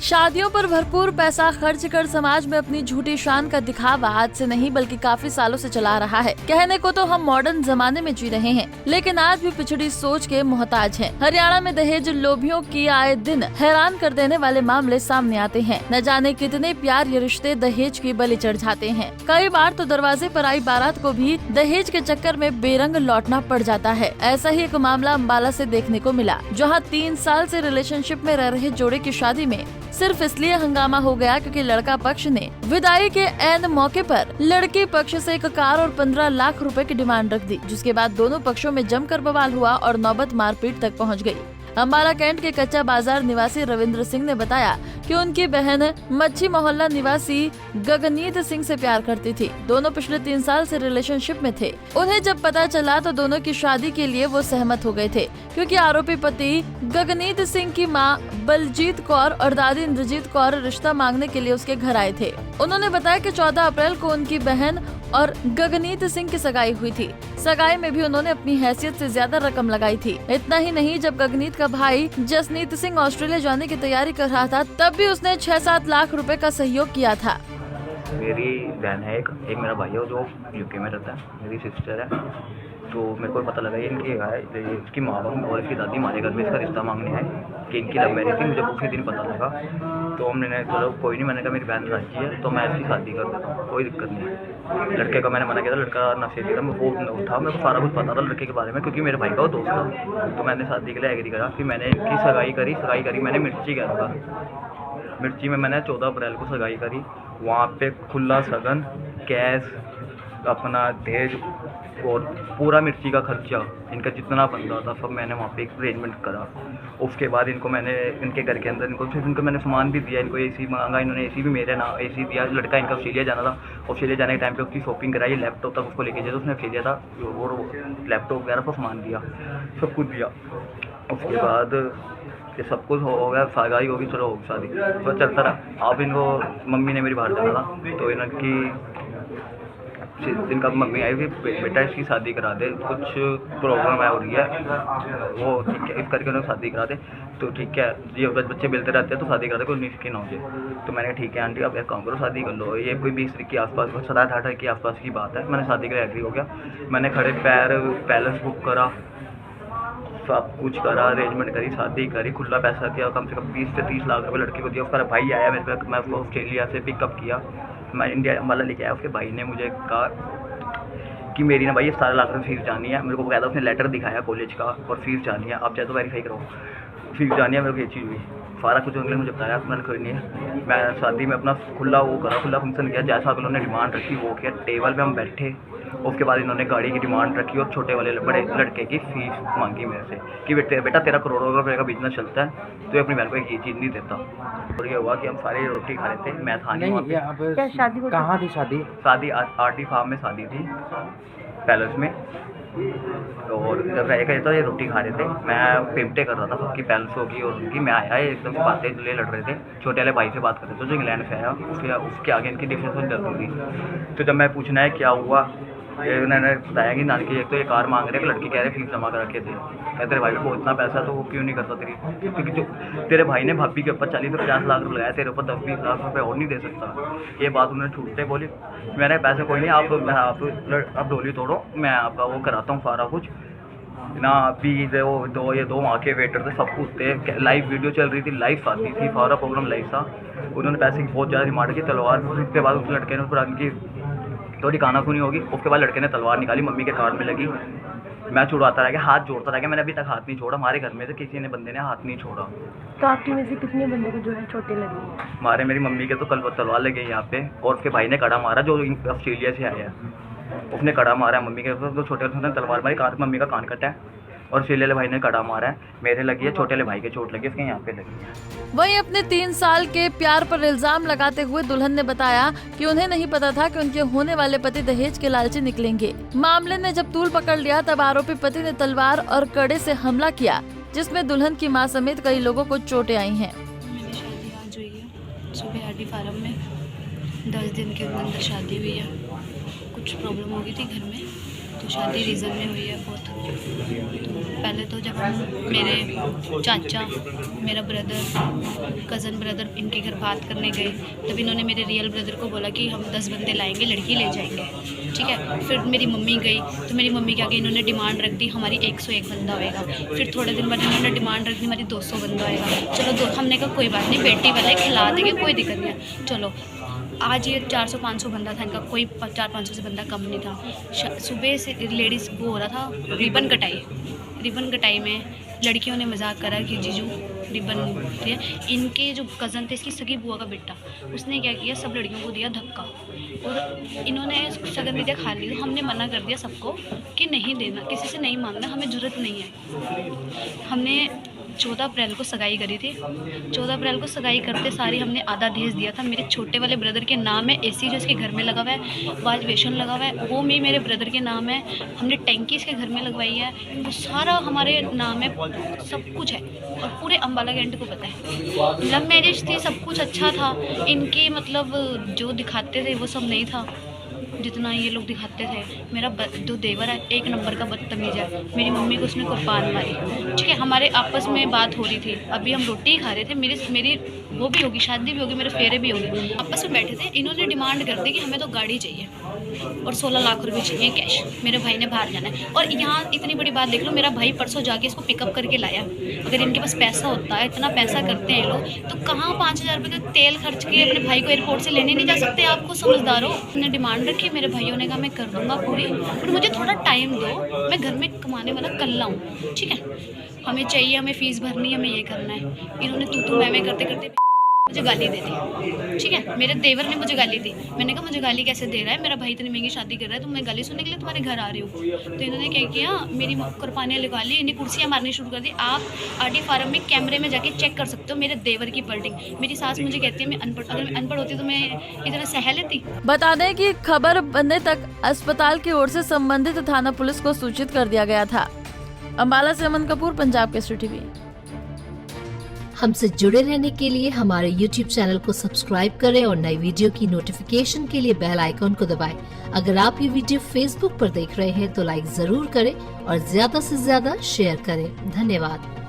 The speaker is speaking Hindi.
शादियों पर भरपूर पैसा खर्च कर समाज में अपनी झूठी शान का दिखावा आज से नहीं बल्कि काफी सालों से चला रहा है। कहने को तो हम मॉडर्न जमाने में जी रहे हैं, लेकिन आज भी पिछड़ी सोच के मोहताज हैं। हरियाणा में दहेज लोभियों की आए दिन हैरान कर देने वाले मामले सामने आते हैं। न जाने कितने प्यार ये रिश्ते दहेज की बलि चढ़ जाते हैं। कई बार तो दरवाजे पर आई बारात को भी दहेज के चक्कर में बेरंग लौटना पड़ जाता है। ऐसा ही एक मामला अम्बाला से देखने को मिला, जहाँ 3 साल से रिलेशनशिप में रह रहे जोड़े की शादी में सिर्फ इसलिए हंगामा हो गया क्योंकि लड़का पक्ष ने विदाई के ऐन मौके पर लड़की पक्ष से एक कार और 15 लाख रुपए की डिमांड रख दी, जिसके बाद दोनों पक्षों में जमकर बवाल हुआ और नौबत मारपीट तक पहुंच गई। अम्बाला कैंट के कच्चा बाजार निवासी रविंद्र सिंह ने बताया कि उनकी बहन मच्छी मोहल्ला निवासी गगनीत सिंह से प्यार करती थी। दोनों पिछले 3 साल से रिलेशनशिप में थे। उन्हें जब पता चला तो दोनों की शादी के लिए वो सहमत हो गए थे, क्योंकि आरोपी पति गगनीत सिंह की मां बलजीत कौर और दादी इंद्रजीत कौर रिश्ता मांगने के लिए उसके घर आए थे। उन्होंने बताया कि 14 अप्रैल को उनकी बहन और गगनीत सिंह की सगाई हुई थी। सगाई में भी उन्होंने अपनी हैसियत से ज्यादा रकम लगाई थी। इतना ही नहीं, जब गगनीत का भाई जसनीत सिंह ऑस्ट्रेलिया जाने की तैयारी कर रहा था, तब भी उसने 6-7 लाख रुपए का सहयोग किया था। मेरी बहन है एक मेरा भाई है जो यूके में रहता है, मेरी सिस्टर है। तो मेरे को पता लगा ये इसकी माँ बाप और इसकी दादी हमारे घर में इसका रिश्ता मांगने आए कि इनकी लव मैरिज थी। मुझे उसी दिन पता लगा, तो हमने चलो कोई नहीं, मैंने कहा मेरी बहन राजी है तो मैं इसकी शादी कर देता हूँ, कोई दिक्कत नहीं है। लड़के का मैंने मना किया था, लड़का नशेड़ी था, वो था, मेरे को सारा कुछ पता था लड़के के बारे में, क्योंकि मेरे भाई का वो दोस्त था। तो मैंने शादी के लिए एग्री करा। फिर मैंने इनकी सगाई करी मैंने मिर्ची करा था। मिर्ची में मैंने 14 अप्रैल को सगाई करी। वहाँ पे खुला सगन, कैश, अपना दहेज और पूरा मिर्ची का खर्चा इनका जितना बनता था सब मैंने वहाँ पे एक अरेंजमेंट करा। उसके बाद इनको मैंने इनके घर के अंदर इनको मैंने सामान भी दिया। इनको एसी मांगा, इन्होंने एसी भी मेरे ना एसी दिया। लड़का इनका ऑस्ट्रेलिया जाना था, ऑस्ट्रेलिया जाने के टाइम पे उसकी शॉपिंग कराई, लैपटॉप तक उसको लेके जाए, उसने ऑस्ट्रेलिया था और लैपटॉप वगैरह को सामान दिया, सब कुछ दिया। उसके बाद ये सब कुछ हो गया, सगाई होगी, चलो होगी शादी, तो चलता रहा। अब इनको मम्मी ने मेरी बाहर जाना था, तो इनका मम्मी आई हुई, बेटा इसकी शादी करा दे, कुछ प्रॉब्लम है हो रही है, वो ठीक है, इस करके उन्हें शादी करा दे। तो ठीक है, ये बच्चे मिलते रहते हैं तो शादी करा दे, कोई 19 की ना हो जाए। तो मैंने ठीक है आंटी आप एक काम करो, शादी कर लो। ये कोई 20 तारीख के आसपास, 17-18 के आसपास की बात है। मैंने शादी के लिए एग्री हो गया। मैंने खड़े पैर पैलेस बुक करा, सब कुछ करा, अरेंजमेंट करी, शादी करी, खुला पैसा दिया, कम से कम 20 से 30 लाख रुपये लड़के को दिया। उसका भाई आया मेरे पे, मैं उसको ऑस्ट्रेलिया से पिकअप किया, मैं इंडिया अम्बाला लेके आया। उसके भाई ने मुझे कहा कि मेरी ना भाई 17 लाख रुपये फीस जानी है। मेरे को कहता उसने लेटर दिखाया कॉलेज का और फीस जानी है, आप चाहे तो वेरीफाई करो, फीस जानी है। मेरे को ये चीज़ हुई, सारा कुछ उन्होंने मुझे बताया। मैंने कोई नहीं है, मैं शादी में अपना खुला फंक्शन किया, जैसा उन्होंने डिमांड रखी वो किया। टेबल पे हम बैठे, उसके बाद इन्होंने गाड़ी की डिमांड रखी और छोटे वाले बड़े लड़के की फीस मांगी मेरे से कि बेटा तेरा करोड़ों रुपये का बिजनेस चलता है, तो अपनी बहन को एक ये चीज़ नहीं देता। और ये हुआ कि हम सारे रोटी खा रहे थे, मैं था नहीं। शादी कहाँ थी? शादी आरटी फार्म में शादी थी, पैलेस में। और जब रह तो ये रोटी खा रहे थे, मैं पेमटे कर रहा था सबकी पैलेसों की और उनकी। मैं आया, एकदम से बातें लड़ रहे थे, छोटे वाले भाई से बात कर रहे थे जो इंग्लैंड से आया, उसके आगे इनकी डिस्कशन चल रही थी। तो जब मैं पूछना है क्या हुआ, उन्होंने बताया कि नानी की एक तो ये कार मांग रहे, लड़की कह रहे फीस जमा कर रखे थे। कहते तेरे भाई को इतना पैसा तो वो क्यों नहीं करता तेरी, क्योंकि जो तेरे भाई ने भाभी के ऊपर 40 से 50 लाख रुपये लगाया, तेरे ऊपर 10-20 लाख रुपये और नहीं दे सकता। ये बात उन्होंने छूटते बोली। मैंने पैसे कोई नहीं, आप डोली तोड़ो, मैं आपका वो कराता हूँ सारा कुछ ना। अभी ये दो वहाँ के वेटर थे, सब कुछ थे, लाइव वीडियो चल रही थी, लाइव शादी थी, सारा प्रोग्राम लाइव था। उन्होंने पैसे की बहुत ज़्यादा डिमांड की, तलवार। उसके बाद उस लड़के ने पुरानी की थोड़ी कानाफूनी होगी, उसके बाद लड़के ने तलवार निकाली, मम्मी के कान में लगी। मैं छुड़ाता रह गया, हाथ जोड़ता रह गया, मैंने अभी तक हाथ नहीं छोड़ा। हमारे घर में से किसी ने बंदे ने हाथ नहीं छोड़ा। तो आपकी में से कितने बंदे को जो है चोटें लगी? मेरी मम्मी के तो कल तलवार लगे यहाँ पे, और उसके भाई ने कड़ा मारा जो ऑस्ट्रेलिया से आया है, उसने कड़ा मारा मम्मी के। तो छोटे तलवार मारी, मम्मी का कान कटा है, और ऑस्ट्रेलिया भाई ने कड़ा मारा है, मेरे लगी है, छोटे वाले भाई के चोट लगी, उसके यहाँ पे लगी है। वहीं अपने 3 साल के प्यार पर इल्जाम लगाते हुए दुल्हन ने बताया कि उन्हें नहीं पता था कि उनके होने वाले पति दहेज के लालची निकलेंगे। मामले ने जब तूल पकड़ लिया तब आरोपी पति ने तलवार और कड़े से हमला किया, जिसमें दुल्हन की मां समेत कई लोगों को चोटें आई हैं। मेरी शादी आज हुई है, सुबह आरटी फार्म में 10 दिन के अंदर शादी हुई है। कुछ प्रॉब्लम हो गई थी घर में, तो शादी रीज़न में हुई है बहुत। पहले तो जब हम मेरे चाचा, मेरा ब्रदर, कज़न ब्रदर इनके घर बात करने गए, तब इन्होंने मेरे रियल ब्रदर को बोला कि हम 10 बंदे लाएंगे, लड़की ले जाएंगे, ठीक है। फिर मेरी मम्मी गई तो मेरी मम्मी के आगे इन्होंने डिमांड रख दी हमारी 101 बंदा होएगा। फिर थोड़े दिन बाद इन्होंने डिमांड रख दी हमारी 200 बंदा होएगा। चलो हमने कहा कोई बात नहीं, बेटी वाले खिला देंगे, कोई दिक्कत नहीं है। चलो आज ये 400-500 बंदा था, इनका कोई 400-500 से बंदा कम नहीं था। सुबह से लेडीज़ वो हो रहा था रिबन कटाई में लड़कियों ने मजाक करा कि जीजू रिबन थे। इनके जो कज़न थे, इसकी सगी बुआ का बेटा, उसने क्या किया, सब लड़कियों को दिया धक्का और इन्होंने सगन दे दिया खाली। तो हमने मना कर दिया सबको कि नहीं देना, किसी से नहीं मांगना, हमें ज़रूरत नहीं है। हमने 14 अप्रैल को सगाई करी थी। 14 अप्रैल को सगाई करते सारी हमने आधा दहेज दिया था। मेरे छोटे वाले ब्रदर के नाम है, एसी जो इसके घर में लगा हुआ है, वाज बेसन लगा हुआ है, वो भी मेरे ब्रदर के नाम है। हमने टैंकी इसके घर में लगवाई है, वो सारा हमारे नाम है, सब कुछ है। और पूरे अम्बाला कैंट को पता है। लव मैरिज थी, सब कुछ अच्छा था। इनके मतलब जो दिखाते थे वो सब नहीं था जितना ये लोग दिखाते थे। मेरा जो देवर है 1 नंबर का बदतमीज है। मेरी मम्मी को उसने कुर्बान मारी, ठीक है। हमारे आपस में बात हो रही थी, अभी हम रोटी ही खा रहे थे, मेरी वो भी होगी, शादी भी होगी, मेरे फेरे भी होंगे। आपस में बैठे थे, इन्होंने डिमांड कर दी कि हमें तो गाड़ी चाहिए और 16 लाख रुपए चाहिए कैश। मेरे भाई ने बाहर जाना है। और यहाँ इतनी बड़ी बात देख लो, मेरा भाई परसों जाके इसको पिकअप करके लाया। अगर इनके पास पैसा होता है, इतना पैसा करते हैं लोग, तो कहाँ 5000 रुपये का तेल खर्च के अपने भाई को एयरपोर्ट से लेने नहीं जा सकते? आपको समझदार हो। उन्होंने डिमांड रखी, मेरे भाइयों ने कहा मैं कर दूंगा पूरी, पर मुझे थोड़ा टाइम दो, मैं घर में कमाने वाला कल्ला हूँ, ठीक है। हमें चाहिए, हमें फ़ीस भरनी है, हमें ये करना है। इन्होंने तू मैं करते करते मुझे गाली दे दी, ठीक है। मेरे देवर ने मुझे गाली दी। मैंने कहा मुझे गाली कैसे दे रहा है, मेरा भाई इतनी महंगी शादी कर रहा है, तो मैं गाली सुनने के लिए तुम्हारे घर आ रही हूँ। तो इन्होंने क्या किया, मेरी कुर्बानियाँ लगा ली, इन्हें कुर्सियाँ मारनी शुरू कर दी। आप आरडी फार्म में कैमरे में जाके चेक कर सकते हो मेरे देवर की पलटिंग। मेरी सास मुझे कहती है मैं अनपढ़, अगर मैं अनपढ़ होती तो मैं इतना सह लेती। बता दें कि खबर बनने तक अस्पताल की ओर से संबंधित थाना पुलिस को सूचित कर दिया गया था। अम्बाला से अमन कपूर, पंजाब केसरी टीवी। हमसे जुड़े रहने के लिए हमारे YouTube चैनल को सब्सक्राइब करें और नई वीडियो की नोटिफिकेशन के लिए बेल आइकॉन को दबाएं। अगर आप ये वीडियो Facebook पर देख रहे हैं तो लाइक जरूर करें और ज्यादा से ज्यादा शेयर करें। धन्यवाद।